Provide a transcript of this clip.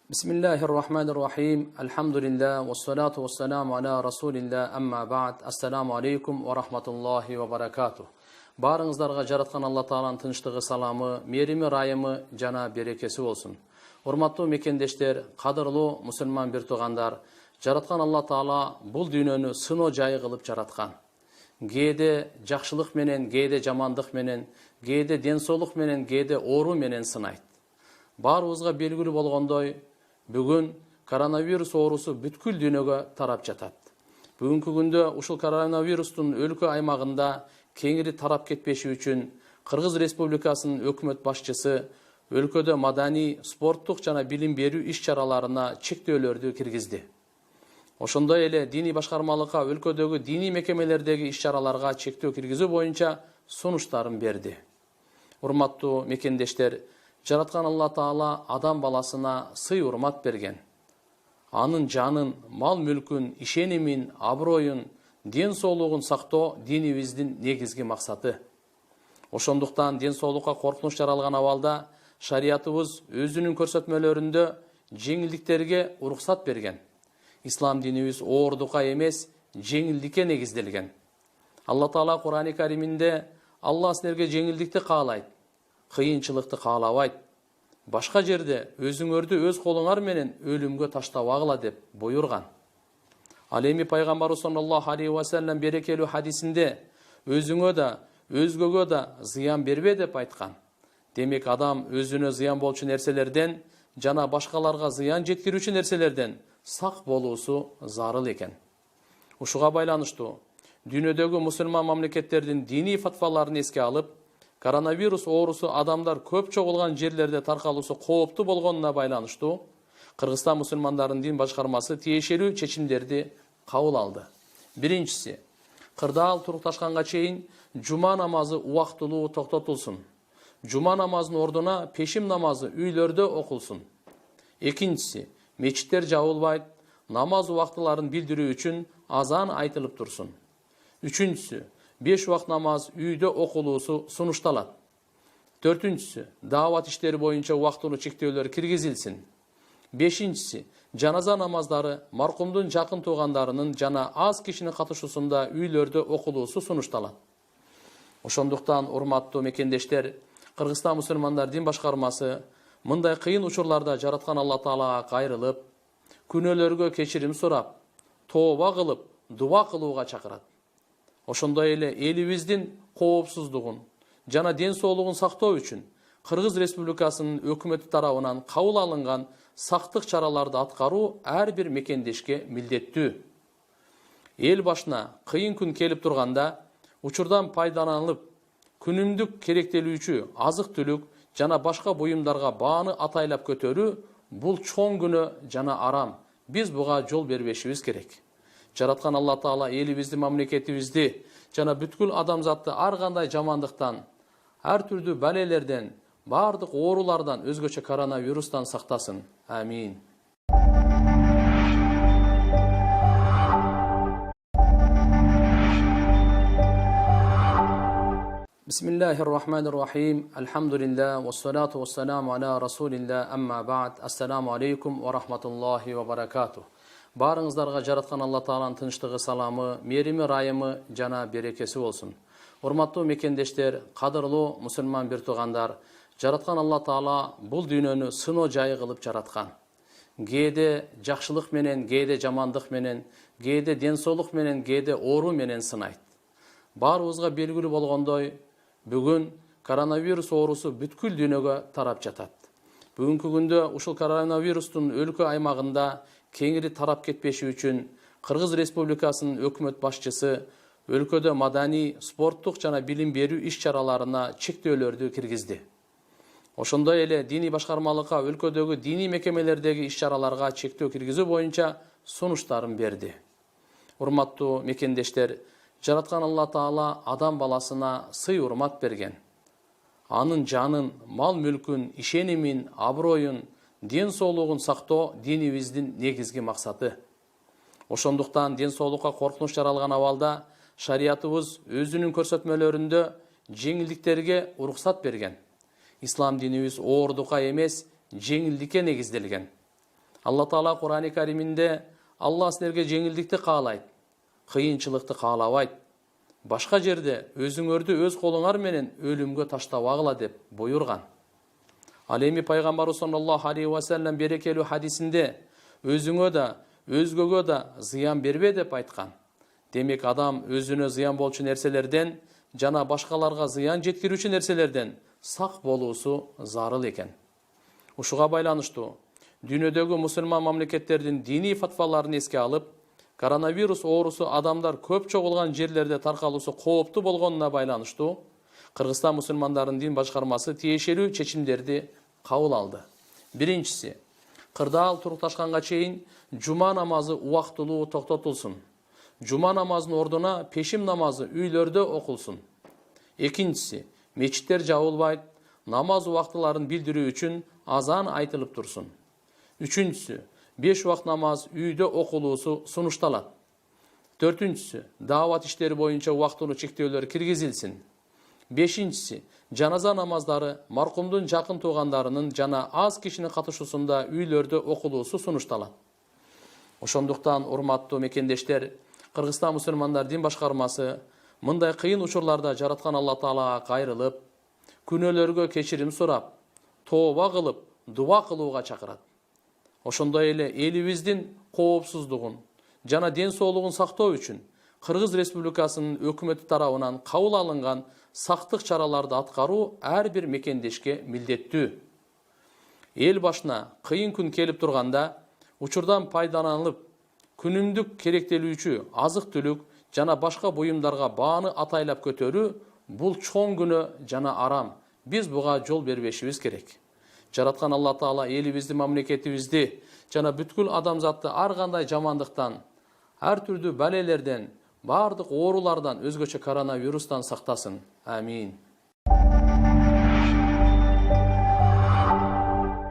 Bismillahirrahmanirrahim. Alhamdulillah. Wassalatu wassalamu ala rasulillah. Amma ba'd. Assalamu alaikum wa rahmatullahi wa barakatuh. Barыңыздарга жараткан Алла Тааланын тынчтыгы, саламы, мерими, райымы жана берекеси болсун. Урматтуу мекендештер, кадырлуу мусулман бир туугандар, жараткан Алла Таала бул дүйнөнү сыноо жайы кылып жараткан. Кээде жакшылык менен, кээде жамандык менен, кээде ден соолук менен, кээде оору менен сынайт. Баарыбызга белгилүү болгондой, бүгүн коронавирус оорусу бүткүл дүйнөгө тарап жатат. Бүгүнкү күндө ушул коронавирустун өлкө аймагында кеңири тарап кетпеши үчүн Кыргыз Республикасынын өкмөт башчысы өлкөдө маданий, спорттук жана билим берүү иш-чараларына чектөөлөрдү киргизди. Ошондой эле диний башкармалыкка өлкөдөгү диний мекемелердеги иш-чараларга чектөө киргизүү боюнча сунуштарын берди. Урматтуу мекендештер, жараткан Алла Таала адам баласына сый урмат берген. Анын жанын, мал мүлкүн, ишенимин, аброюн, ден соолугун сактоо динибиздин негизги максаты. Ошондуктан ден соолукка коркунуч жаралган абалда шариятыбыз өзүнүн көрсөтмөлөрүндө жеңилдиктерге уруксат берген. Ислам динибиз оордукка эмес, жеңилдикке негизделген. Алла Таала Кур'ан-ы Кариминде Алла силерге жеңилдикти каалайт, кыйынчылыкты каалабайт. Башка жерде өзүңөрдү өз колуңар менен өлүмгө таштабагыла деп буйрган. Ал эми пайгамбарыбыз саллаллаху алейхи ва саллям берекелүү хадисинде өзүңө да, өзгөгө да зыян бербе деп айткан. Демек адам өзүнө зыян болчу нерселерден жана башкаларга зыян жеткирүүчү нерселерден сак болуусу зарыл экен. Ушуга байланыштуу дүйнөдөгү мусулман мамлекеттердин диний фатваларын эске алып, коронавирус оорусу адамдар көп чогулган жерлерде таркалуусу кооптуу болгонуна байланыштуу Кыргызстан мусулмандарынын дин башкармасы тиешелүү чечимдерди кабыл алды. Биринчиси, кырдаал турукташканга чейин жума намазы убактылуу токтотулсун. Жума намазынын ордуна пешим намазы үйлөрдө окулсун. Экинчиси, мечиттер жабылбайт, намаз убактыларын билдирүү үчүн азан айтылып турсун. Үчүнчүсү, 5 убакт намаз үйдө окулуусу сунушталат. Төртүнчүсү, даават иштери боюнча убактылуу чектөөлөр киргизилсин. Бешинчиси, жаназа намаздары маркумдун жакын туугандарынын жана аз кишинин катышуусунда үйлөрдө окулуусу сунушталат. Ошондуктан, урматтуу мекендештер, Кыргызстан мусулмандар дин башкармасы мындай кыйын учурларда жараткан Алла Таалага кайрылып, күнөөлөргө кечирим сурап, тооба кылып, дуа кылууга чакырат. Ошондой эле элибиздин коопсуздугун жана ден соолугун сактоо үчүн Кыргыз Республикасынын өкмөтү тарабынан кабыл алынган сактык чараларды аткаруу ар бир мекендешке милдеттүү. Эл башына кыйын күн келип турганда учурдан пайдаланылып, күнүмдүк керектелүүчү азык-түлүк жана башка буюмдарга бааны атайлап көтөрүү бул чоң күнөө жана арам. Биз буга жол бербешибиз керек. Жараткан Алла Таала элибизди, мамлекетибизди жана бүткүл адамзатты ар кандай жамандыктан, ар түрдүү балелерден, бардык оорулардан, өзгөчө коронавирустан сактасын. Амин. Bismillahirrahmanirrahim. Alhamdulillah. Wassalatu wassalamu ala rasulillah. Amma ba'd. Assalamu alaikum wa rahmatullahi wa barakatuh. Барыңыздарга жараткан Алла Тааланын тынчтыгы, саламы, мерими, райымы жана берекеси болсун. Урматтуу мекендештер, кадырлуу мусулман бир туугандар, жараткан Алла Таала бул дүйнөнү сыноо жайы кылып жараткан. Кээде жакшылык менен, кээде жамандык менен, кээде ден соолук менен, кээде оору менен сынайт. Баарыбызга белгилүү болгондой, бүгүн коронавирус оорусу бүткүл дүйнөгө тарап жатат. Бүгүнкү күндө ушул коронавирустун өлкө аймагында кеңири тарап кетпеши үчүн Кыргыз Республикасынын өкмөт башчысы өлкөдө маданий, спорттук жана билим берүү иш-чараларына чектөөлөрдү киргизди. Ошондой эле диний башкармалыкка өлкөдөгү диний мекемелердеги иш-чараларга чектөө киргизүү боюнча сунуштарын берди. Урматтуу мекендештер, жараткан Алла Таала адам баласына сый урмат берген. Анын жанын, мал мүлкүн, ишенимин, аброюн, ден соолугун сактоо динибиздин негизги максаты. Ошондуктан ден соолукка коркунуч жаралган абалда шариятыбыз өзүнүн көрсөтмөлөрүндө жеңилдиктерге уруксат берген. Ислам динибиз оордукка эмес, жеңилдикке негизделген. Алла Таала Кур'ан-ы Кариминде Алла силерге жеңилдикти каалайт, кыйынчылыкты каалабайт. Башка жерде өзүңөрдү өз колуңар менен өлүмгө таштабагыла деп буйрган. Ал эми пайгамбарыбыз саллаллаху алейхи ва саллям берекелүү хадисинде өзүңө да, өзгөгө да зыян бербе деп айткан. Демек адам өзүнө зыян болчу нерселерден жана башкаларга зыян жеткирүүчү нерселерден сак болуусу зарыл экен. Ушуга байланыштуу дүйнөдөгү мусулман мамлекеттердин диний фатваларын эске алып, коронавирус оорусу адамдар көп чогулган жерлерде таркалуусу кооптуу болгонуна байланыштуу Кыргызстан мусулмандарынын дин башкармасы тиешелүү чечимдерди кабыл алды. Биринчиси, кырдаал турукташканга чейин жума намазы убактылуу токтотулсун. Жума намазынын ордуна пешим намазы үйлөрдө окулсун. Экинчиси, мечиттер жабылбайт, намаз убактыларын билдирүү үчүн азан айтылып турсун. Үчүнчүсү, 5 убакт намаз үйдө окулуусу сунушталат. Төртүнчүсү, даават иштери боюнча убактылуу чектөөлөр киргизилсин. Бешинчиси, жаназа намаздары маркумдун жакын туугандарынын жана аз кишинин катышуусунда үйлөрдө окулуусу сунушталат. Ошондуктан, урматтуу мекендештер, Кыргызстан мусулмандар дин башкармасы мындай кыйын учурларда жараткан Алла Таалага кайрылып, күнөөлөргө кечирим сурап, тооба кылып, дуа кылууга чакырат. Ошондой эле элибиздин коопсуздугун жана ден соолугун сактоо үчүн Кыргыз Республикасынын өкмөтү тарабынан кабыл алынган сактык чараларды аткаруу ар бир мекендешке милдеттүү. Эл башына кыйын күн келип турганда учурдан пайдаланылып, күнүмдүк керектелүүчү азык-түлүк жана башка буюмдарга бааны атайлап көтөрүү бул чоң күнөө жана арам. Биз буга жол бербешибиз керек. Жараткан Алла Таала элибизди, мамлекетибизди жана бүткүл адамзатты ар кандай жамандыктан, ар түрдүү балелерден, бардык оорулардан, өзгөчө коронавирустан сактасын. Амин.